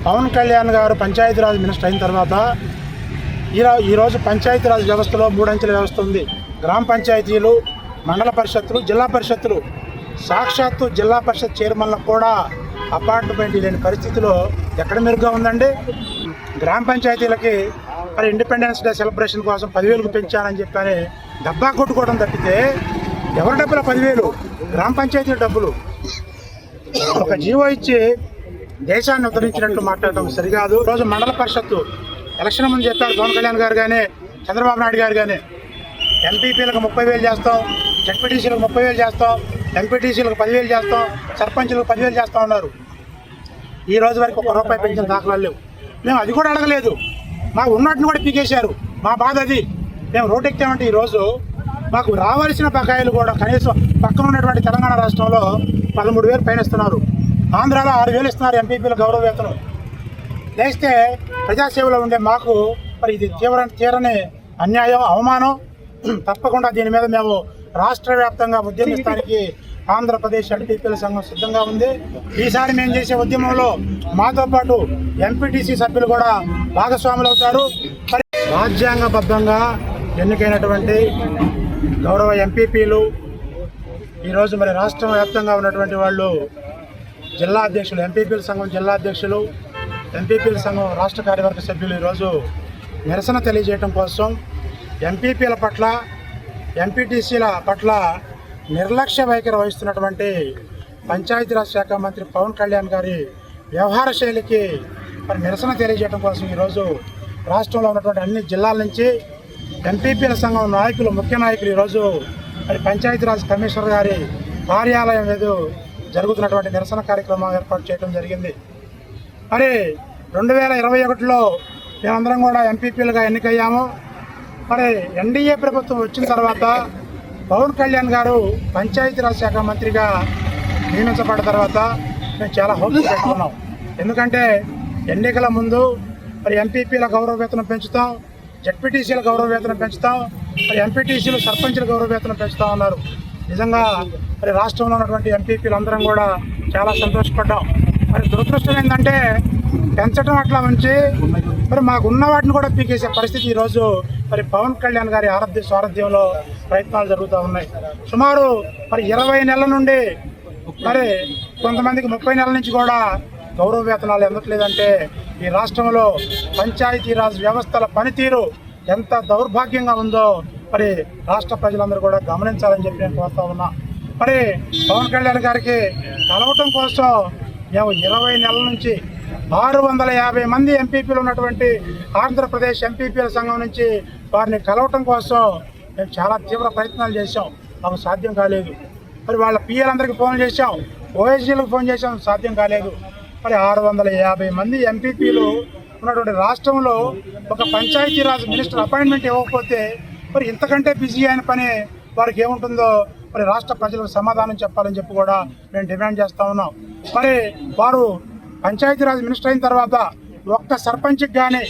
పవన్ కళ్యాణ్ గారు పంచాయతీరాజ్ మినిస్టర్ అయిన తర్వాత ఈరోజు పంచాయతీరాజ్ వ్యవస్థలో 3 అంచెల వ్యవస్థ ఉంది. గ్రామ పంచాయతీలు, మండల పరిషత్తులు, జిల్లా పరిషత్తులు. సాక్షాత్తు జిల్లా పరిషత్ చైర్మన్లకు కూడా అపార్ట్మెంట్ లేని పరిస్థితిలో ఎక్కడ మెరుగ్గా ఉందండి. గ్రామ పంచాయతీలకి మరి ఇండిపెండెన్స్ డే సెలబ్రేషన్ కోసం 10,000కు పెంచానని చెప్పని డబ్బా కొట్టుకోవడం తప్పితే ఎవరి డబ్బుల 10,000? గ్రామ పంచాయతీల డబ్బులు. ఒక జీవో ఇచ్చి దేశాన్ని ఉద్ధరించినట్టు మాట్లాడటం సరికాదు. రోజు మండల పరిషత్తు ఎలక్షన్ ముందు చెప్పారు పవన్ కళ్యాణ్ గారు కానీ చంద్రబాబు నాయుడు గారు కానీ, ఎంపీపీలకు 30,000 చేస్తాం, జడ్పీటీసీలకు 30,000 చేస్తాం, ఎంపీటీసీలకు 10,000 చేస్తాం, సర్పంచులకు 10,000 చేస్తాం అన్నారు. ఈ రోజు వరకు ₹1 పెంచిన దాఖలాలు లేవు. మేము అది కూడా అడగలేదు. మాకు ఉన్నట్టును కూడా పీకేశారు. మా బాధ అది. మేము రోడ్డు ఎక్కామంటే ఈరోజు మాకు రావాల్సిన బకాయిలు కూడా కనీసం పక్కన ఉన్నటువంటి తెలంగాణ రాష్ట్రంలో 13,000 పైన ఇస్తున్నారు. ఆంధ్రాలో 6,000 ఇస్తున్నారు ఎంపీపీల గౌరవ వేతనం. లేస్తే ప్రజాసేవలో ఉండే మాకు మరి ఇది తీరని అన్యాయం, అవమానం. తప్పకుండా దీని మీద మేము రాష్ట్ర వ్యాప్తంగా ఉద్యమిస్తానికి ఆంధ్రప్రదేశ్ ఎంపీపీల సంఘం సిద్ధంగా ఉంది. ఈసారి మేము చేసే ఉద్యమంలో మాతో పాటు ఎంపీటీసీ సభ్యులు కూడా భాగస్వాములు అవుతారు. మరి రాజ్యాంగబద్ధంగా ఎన్నికైనటువంటి గౌరవ ఎంపీపీలు ఈరోజు మరి రాష్ట్ర వ్యాప్తంగా ఉన్నటువంటి వాళ్ళు జిల్లా అధ్యక్షులు, ఎంపీపీల సంఘం జిల్లా అధ్యక్షులు, ఎంపీపీల సంఘం రాష్ట్ర కార్యవర్గ సభ్యులు ఈరోజు నిరసన తెలియజేయడం కోసం ఎంపీపీల పట్ల, ఎంపీటీసీల పట్ల నిర్లక్ష్య వైఖరి వహిస్తున్నటువంటి పంచాయతీరాజ్ శాఖ మంత్రి పవన్ కళ్యాణ్ గారి వ్యవహార శైలికి మరి నిరసన తెలియజేయడం కోసం ఈరోజు రాష్ట్రంలో ఉన్నటువంటి అన్ని జిల్లాల నుంచి ఎంపీపీల సంఘం నాయకులు, ముఖ్య నాయకులు ఈరోజు మరి పంచాయతీరాజ్ కమిషనర్ గారి కార్యాలయం ఎదురు జరుగుతున్నటువంటి నిరసన కార్యక్రమం ఏర్పాటు చేయడం జరిగింది. మరి 2021లో మేమందరం కూడా ఎంపీపీలుగా ఎన్నికయ్యాము. మరి ఎన్డీఏ ప్రభుత్వం వచ్చిన తర్వాత పవన్ కళ్యాణ్ గారు పంచాయతీరాజ్ శాఖ మంత్రిగా నియమించబడిన తర్వాత మేము చాలా హోప్స్ పెట్టుకున్నాం. ఎందుకంటే ఎన్నికల ముందు మరి ఎంపీపీల గౌరవ వేతనం పెంచుతాం, జడ్పీటీసీల గౌరవ వేతనం పెంచుతాం, మరి ఎంపీటీసీలు, సర్పంచుల గౌరవ వేతనం పెంచుతాం అన్నారు. నిజంగా మరి రాష్ట్రంలో ఉన్నటువంటి ఎంపీపీలు అందరం కూడా చాలా సంతోషపడ్డాం. మరి దురదృష్టం ఏంటంటే పెంచడం అట్లా ఉంచి మరి మాకు ఉన్న వాటిని కూడా పీకేసే పరిస్థితి ఈరోజు మరి పవన్ కళ్యాణ్ గారి సారథ్యంలో ప్రయత్నాలు జరుగుతూ ఉన్నాయి. సుమారు మరి 20 నెలల నుండి మరి కొంతమందికి 30 నెలల నుంచి కూడా గౌరవ వేతనాలు అందట్లేదంటే ఈ రాష్ట్రంలో పంచాయతీరాజ్ వ్యవస్థల పనితీరు ఎంత దౌర్భాగ్యంగా ఉందో మరి రాష్ట్ర ప్రజలందరూ కూడా గమనించాలని చెప్పి నేను కోరుతా ఉన్నా. మరి పవన్ కళ్యాణ్ గారికి కలవటం కోసం మేము 20 నెలల నుంచి 650 మంది ఎంపీపీలు ఉన్నటువంటి ఆంధ్రప్రదేశ్ ఎంపీపీల సంఘం నుంచి వారిని కలవటం కోసం మేము చాలా తీవ్ర ప్రయత్నాలు చేశాం. మాకు సాధ్యం కాలేదు. మరి వాళ్ళ పిఎలందరికీ ఫోన్ చేశాం, ఓఎస్డీలకు ఫోన్ చేశాం, సాధ్యం కాలేదు. మరి 650 మంది ఎంపీపీలు ఉన్నటువంటి రాష్ట్రంలో ఒక పంచాయతీరాజ్ మినిస్టర్ అపాయింట్మెంట్ ఇవ్వకపోతే మరి ఇంతకంటే బిజీ అయిన పని వారికి ఏముంటుందో మరి రాష్ట్ర ప్రజలకు సమాధానం చెప్పాలని చెప్పి కూడా మేము డిమాండ్ చేస్తూ ఉన్నాం. మరి వారు పంచాయతీరాజ్ మినిస్టర్ అయిన తర్వాత ఒక్క సర్పంచ్కి కానీ,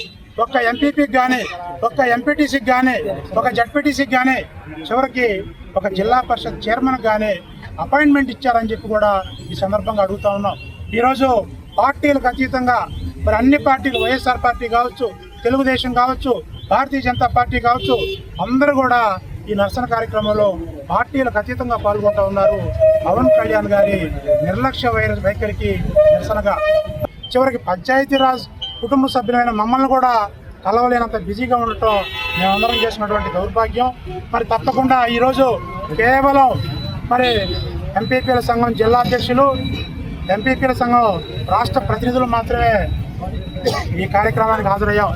ఒక్క ఎంపీపీకి కానీ, ఒక్క ఎంపీటీసీకి కానీ, ఒక జడ్పీటీసీకి కానీ, చివరికి ఒక జిల్లా పరిషత్ చైర్మన్కి కానీ అపాయింట్మెంట్ ఇచ్చారని చెప్పి కూడా ఈ సందర్భంగా అడుగుతూ ఉన్నాం. ఈరోజు పార్టీలకు అతీతంగా మరి అన్ని పార్టీలు, వైఎస్ఆర్ పార్టీ కావచ్చు, తెలుగుదేశం కావచ్చు, భారతీయ జనతా పార్టీ కావచ్చు, అందరూ కూడా ఈ నిరసన కార్యక్రమంలో పార్టీలకు అతీతంగా పాల్గొంటూ ఉన్నారు. పవన్ కళ్యాణ్ గారి నిర్లక్ష్య వైఖరికి నిరసనగా చివరికి పంచాయతీరాజ్ కుటుంబ సభ్యులైన మమ్మల్ని కూడా కలవలేనంత బిజీగా ఉండటం మేమందరం చేసినటువంటి దౌర్భాగ్యం. మరి తప్పకుండా ఈరోజు కేవలం మరి ఎంపీపీల సంఘం జిల్లా అధ్యక్షులు, ఎంపీపీల సంఘం రాష్ట్ర ప్రతినిధులు మాత్రమే ఈ కార్యక్రమానికి హాజరయ్యాం.